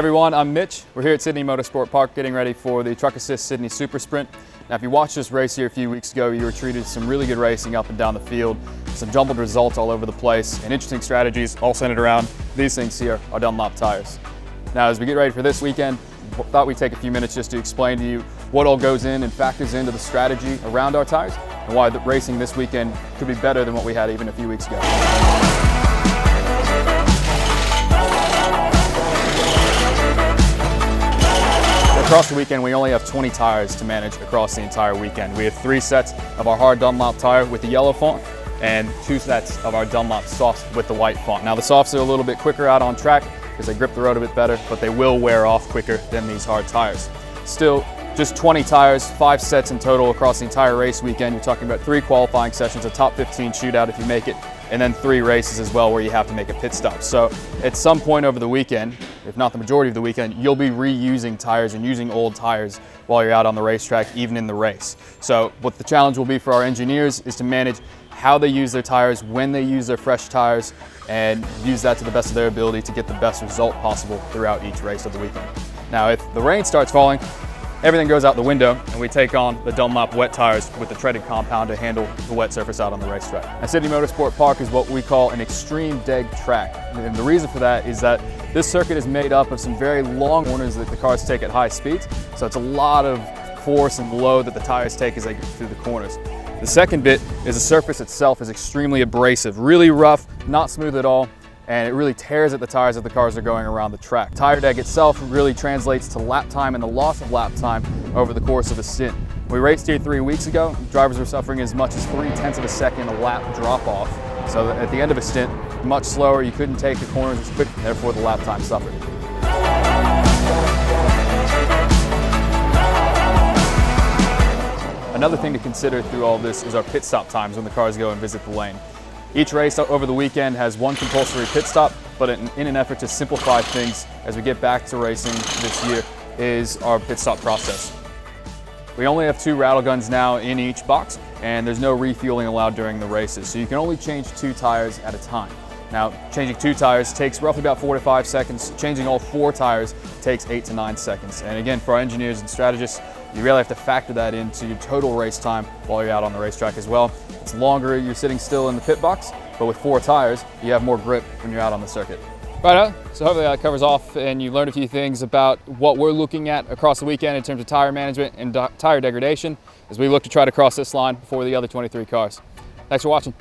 everyone, I'm Mitch. We're here at Sydney Motorsport Park getting ready for the Truck Assist Sydney Super Sprint. Now if you watched this race here a few weeks ago, you were treated to some really good racing up and down the field, some jumbled results all over the place, and interesting strategies all centered around these things here, our Dunlop tires. Now as we get ready for this weekend, I thought we'd take a few minutes just to explain to you what all goes in and factors into the strategy around our tires, and why the racing this weekend could be better than what we had even a few weeks ago. Across the weekend, we only have 20 tires to manage across the entire weekend. We have 3 sets of our hard Dunlop tire with the yellow font and 2 sets of our Dunlop softs with the white font. Now the softs are a little bit quicker out on track because they grip the road a bit better, but they will wear off quicker than these hard tires. Still, just 20 tires, 5 sets in total across the entire race weekend. You're talking about 3 qualifying sessions, a top 15 shootout if you make it, and then 3 races as well where you have to make a pit stop. So at some point over the weekend, if not the majority of the weekend, you'll be reusing tires and using old tires while you're out on the racetrack, even in the race. So what the challenge will be for our engineers is to manage how they use their tires, when they use their fresh tires, and use that to the best of their ability to get the best result possible throughout each race of the weekend. Now if the rain starts falling, everything goes out the window and we take on the Dunlop wet tires with the treaded compound to handle the wet surface out on the racetrack. Now Sydney Motorsport Park is what we call an extreme deg track. And the reason for that is that this circuit is made up of some very long corners that the cars take at high speeds. So it's a lot of force and load that the tires take as they go through the corners. The second bit is the surface itself is extremely abrasive, really rough, not smooth at all, and it really tears at the tires as the cars are going around the track. Tire deg itself really translates to lap time and the loss of lap time over the course of a stint. We raced here 3 weeks ago. Drivers were suffering as much as 0.3 of a second a lap drop off. So at the end of a stint, much slower, you couldn't take the corners as quick, and therefore the lap time suffered. Another thing to consider through all this is our pit stop times when the cars go and visit the lane. Each race over the weekend has 1 compulsory pit stop, but in an effort to simplify things as we get back to racing this year is our pit stop process. We only have 2 rattle guns now in each box, and there's no refueling allowed during the races, so you can only change 2 tires at a time. Now, changing 2 tires takes roughly about 4 to 5 seconds. Changing all 4 tires takes 8 to 9 seconds. And again, for our engineers and strategists, you really have to factor that into your total race time while you're out on the racetrack as well. It's longer you're sitting still in the pit box, but with 4 tires, you have more grip when you're out on the circuit. Right, so hopefully that covers off and you learned a few things about what we're looking at across the weekend in terms of tire management and tire degradation as we look to try to cross this line before the other 23 cars. Thanks for watching.